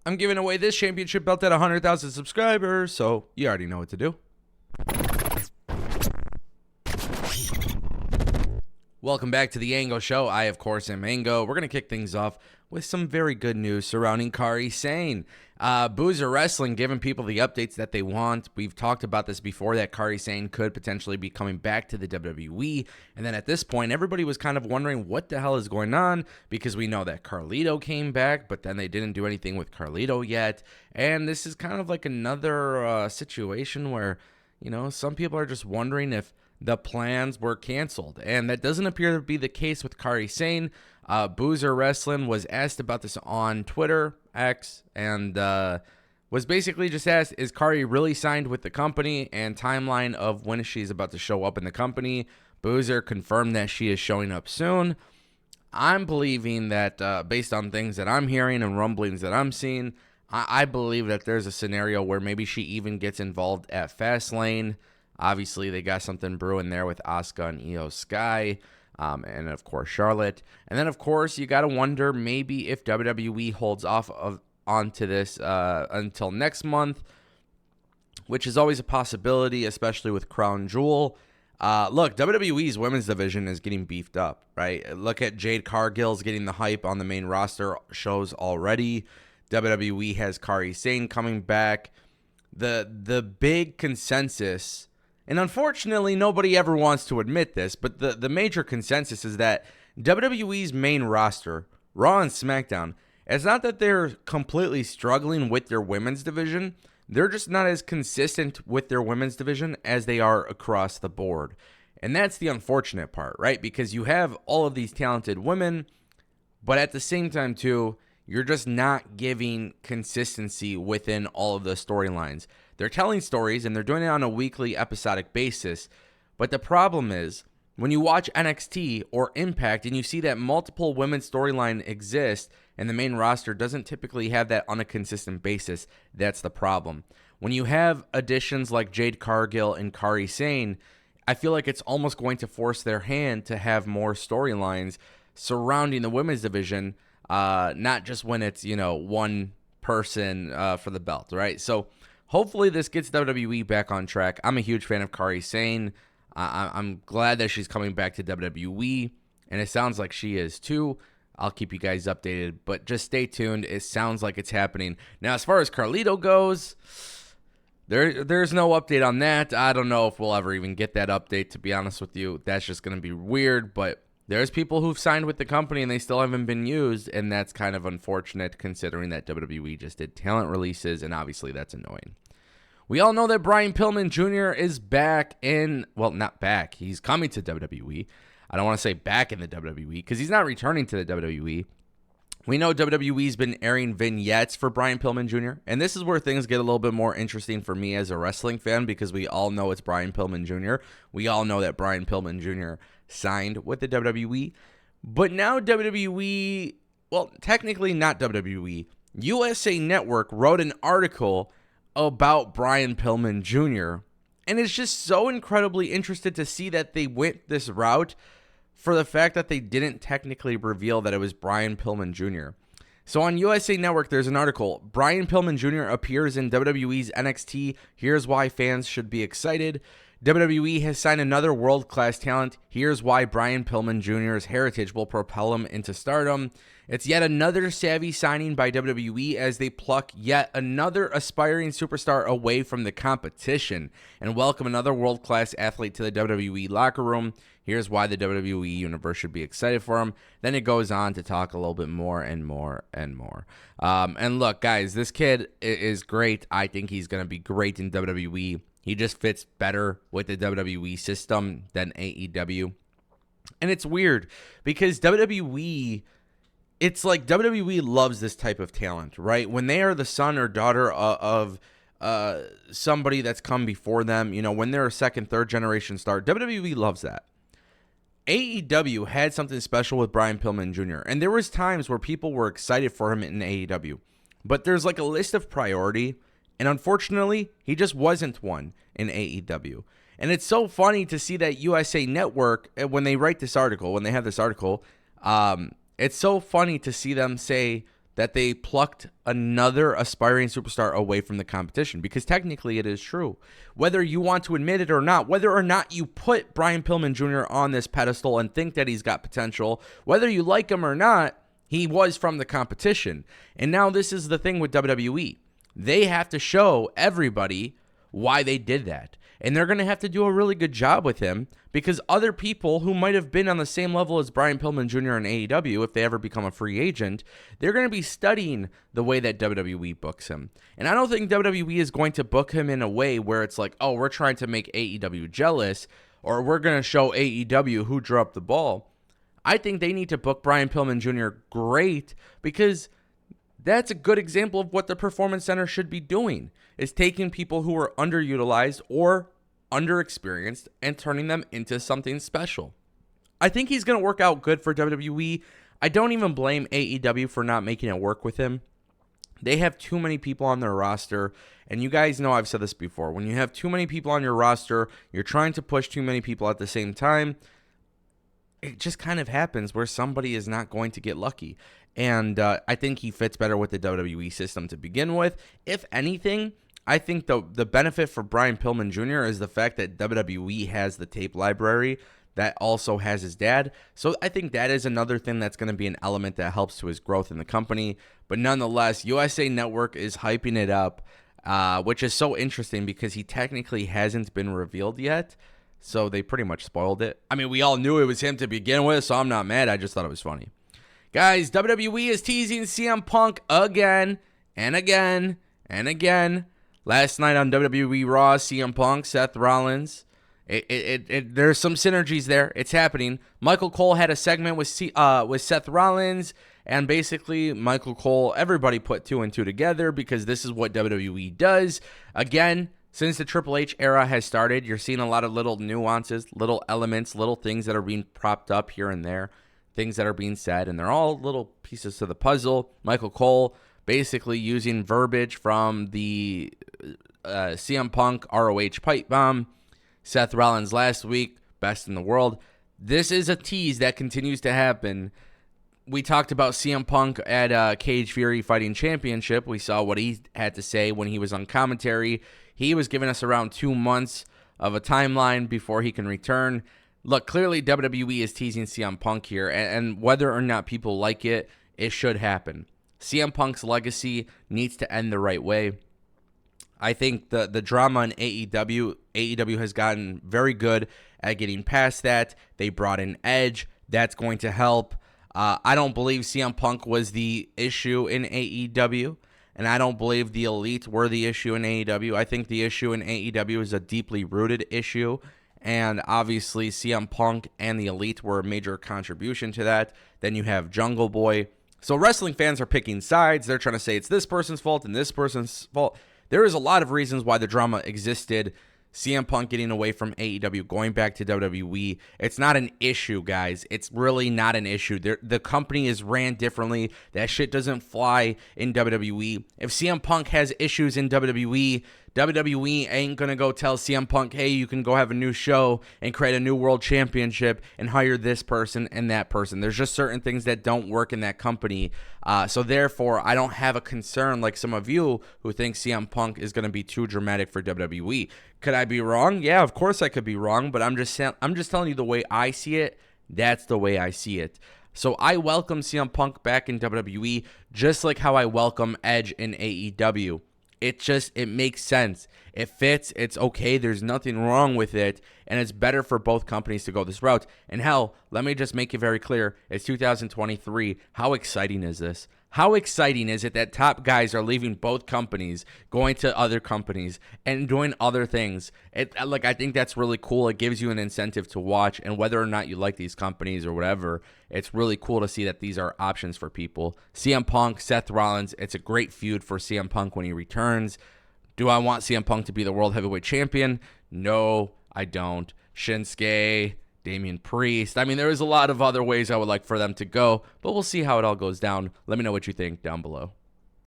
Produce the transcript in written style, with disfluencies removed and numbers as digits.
I'm giving away this championship belt at 100,000 subscribers, so you already know what to do. Welcome back to the Ango Show. I, of course, am Ango. We're going to kick things off with some very good news surrounding Kairi Sane. Boozer Wrestling giving people the updates that they want. We've talked about this before, that Kairi Sane could potentially be coming back to the WWE. And then at this point, everybody was kind of wondering what the hell is going on, because we know that Carlito came back, but then they didn't do anything with Carlito yet. And this is kind of like another situation where, you know, some people are just wondering if the plans were canceled, and that doesn't appear to be the case with Kairi Sane. Boozer Wrestling was asked about this on Twitter, X, and was basically just asked, is Kairi really signed with the company, and timeline of when she's about to show up in the company. Boozer confirmed that she is showing up soon. I'm believing that based on things that I'm hearing and rumblings that I'm seeing, I believe that there's a scenario where maybe she even gets involved at Fastlane. Obviously, they got something brewing there with Asuka and Io Sky, and of course Charlotte. And then, of course, you got to wonder maybe if WWE holds off onto this until next month, which is always a possibility, especially with Crown Jewel. Look, WWE's women's division is getting beefed up, right? Look at Jade Cargill's getting the hype on the main roster shows already. WWE has Kairi Sane coming back. The big consensus, and unfortunately, nobody ever wants to admit this, but the major consensus is that WWE's main roster, Raw and SmackDown, it's not that they're completely struggling with their women's division. They're just not as consistent with their women's division as they are across the board. And that's the unfortunate part, right? Because you have all of these talented women, but at the same time, too, you're just not giving consistency within all of the storylines. They're telling stories, and they're doing it on a weekly episodic basis. But the problem is, when you watch NXT or Impact and you see that multiple women's storyline exist and the main roster doesn't typically have that on a consistent basis, that's the problem. When you have additions like Jade Cargill and Kairi Sane, I feel like it's almost going to force their hand to have more storylines surrounding the women's division, not just when it's, you know, one person for the belt, right? So hopefully this gets WWE back on track. I'm a huge fan of Kairi Sane. I'm glad that she's coming back to WWE, and it sounds like she is too. I'll keep you guys updated, but just stay tuned. It sounds like it's happening. Now, as far as Carlito goes, there's no update on that. I don't know if we'll ever even get that update, to be honest with you. That's just going to be weird, but there's people who've signed with the company and they still haven't been used, and that's kind of unfortunate considering that WWE just did talent releases, and obviously that's annoying. We all know that Brian Pillman Jr. is back in, well, not back. He's coming to WWE. I don't want to say back in the WWE because he's not returning to the WWE. We know WWE's been airing vignettes for Brian Pillman Jr., and this is where things get a little bit more interesting for me as a wrestling fan, because we all know it's Brian Pillman Jr. We all know that Brian Pillman Jr. signed with the WWE, but now WWE, well, technically not WWE, USA Network wrote an article about Brian Pillman Jr., and it's just so incredibly interested to see that they went this route for the fact that they didn't technically reveal that it was Brian Pillman Jr. So on USA Network, there's an article, Brian Pillman Jr. appears in WWE's NXT, here's why fans should be excited. WWE has signed another world-class talent. Here's why Brian Pillman Jr.'s heritage will propel him into stardom. It's yet another savvy signing by WWE as they pluck yet another aspiring superstar away from the competition and welcome another world-class athlete to the WWE locker room. Here's why the WWE universe should be excited for him. Then it goes on to talk a little bit more and more and more. And look, guys, this kid is great. I think he's going to be great in WWE. He just fits better with the WWE system than AEW. And it's weird because WWE, it's like WWE loves this type of talent, right? When they are the son or daughter of somebody that's come before them, you know, when they're a second, third generation star, WWE loves that. AEW had something special with Brian Pillman Jr., and there was times where people were excited for him in AEW. But there's like a list of priority, and unfortunately, he just wasn't one in AEW. And it's so funny to see that USA Network, when they write this article, when they have this article, it's so funny to see them say that they plucked another aspiring superstar away from the competition, because technically it is true. Whether you want to admit it or not, whether or not you put Brian Pillman Jr. on this pedestal and think that he's got potential, whether you like him or not, he was from the competition. And now this is the thing with WWE. They have to show everybody why they did that. And they're going to have to do a really good job with him, because other people who might have been on the same level as Brian Pillman Jr. in AEW, if they ever become a free agent, they're going to be studying the way that WWE books him. And I don't think WWE is going to book him in a way where it's like, oh, we're trying to make AEW jealous, or we're going to show AEW who dropped the ball. I think they need to book Brian Pillman Jr. great, because that's a good example of what the Performance Center should be doing, is taking people who are underutilized or underexperienced and turning them into something special. I think he's going to work out good for WWE. I don't even blame AEW for not making it work with him. They have too many people on their roster, and you guys know I've said this before. When you have too many people on your roster, you're trying to push too many people at the same time, it just kind of happens where somebody is not going to get lucky. And I think he fits better with the WWE system to begin with. If anything, I think the benefit for Brian Pillman Jr. is the fact that WWE has the tape library that also has his dad. So I think that is another thing that's going to be an element that helps to his growth in the company. But nonetheless, USA Network is hyping it up, which is so interesting because he technically hasn't been revealed yet. So they pretty much spoiled it. I mean, we all knew it was him to begin with, so I'm not mad. I just thought it was funny. Guys, WWE is teasing CM Punk again and again and again. Last night on WWE Raw, CM Punk, Seth Rollins. There's some synergies there. It's happening. Michael Cole had a segment with Seth Rollins, and basically Michael Cole, everybody put two and two together because this is what WWE does. Again, since the Triple H era has started, you're seeing a lot of little nuances, little elements, little things that are being propped up here and there, things that are being said, and they're all little pieces to the puzzle. Michael Cole basically using verbiage from the CM Punk ROH pipe bomb. Seth Rollins last week, best in the world. This is a tease that continues to happen. We talked about CM Punk at Cage Fury Fighting Championship. We saw what he had to say when he was on commentary. He was giving us around 2 months of a timeline before he can return. Look, clearly WWE is teasing CM Punk here, and whether or not people like it, it should happen. CM Punk's legacy needs to end the right way. I think the drama in AEW has gotten very good at getting past that. They brought in Edge. That's going to help. I don't believe CM Punk was the issue in AEW, and I don't believe the Elite were the issue in AEW. I think the issue in AEW is a deeply rooted issue, and obviously CM Punk and the Elite were a major contribution to that. Then you have Jungle Boy. So wrestling fans are picking sides. They're trying to say it's this person's fault and this person's fault. There is a lot of reasons why the drama existed. CM Punk getting away from AEW, going back to WWE. It's not an issue, guys. It's really not an issue. The company is ran differently. That shit doesn't fly in WWE. If CM Punk has issues in WWE, WWE ain't going to go tell CM Punk, hey, you can go have a new show and create a new world championship and hire this person and that person. There's just certain things that don't work in that company. So therefore, I don't have a concern like some of you who think CM Punk is going to be too dramatic for WWE. Could I be wrong? Yeah, of course I could be wrong, but I'm just telling you the way I see it. That's the way I see it. So I welcome CM Punk back in WWE just like how I welcome Edge in AEW. It makes sense. It fits. It's okay. There's nothing wrong with it. And it's better for both companies to go this route. And hell, let me just make it very clear. It's 2023. How exciting is this? How exciting is it that top guys are leaving both companies, going to other companies, and doing other things? I think that's really cool. It gives you an incentive to watch, and whether or not you like these companies or whatever, it's really cool to see that these are options for people. CM Punk, Seth Rollins, it's a great feud for CM Punk when he returns. Do I want CM Punk to be the World Heavyweight Champion? No, I don't. Shinsuke, Damian Priest. I mean, there is a lot of other ways I would like for them to go, but we'll see how it all goes down. Let me know what you think down below.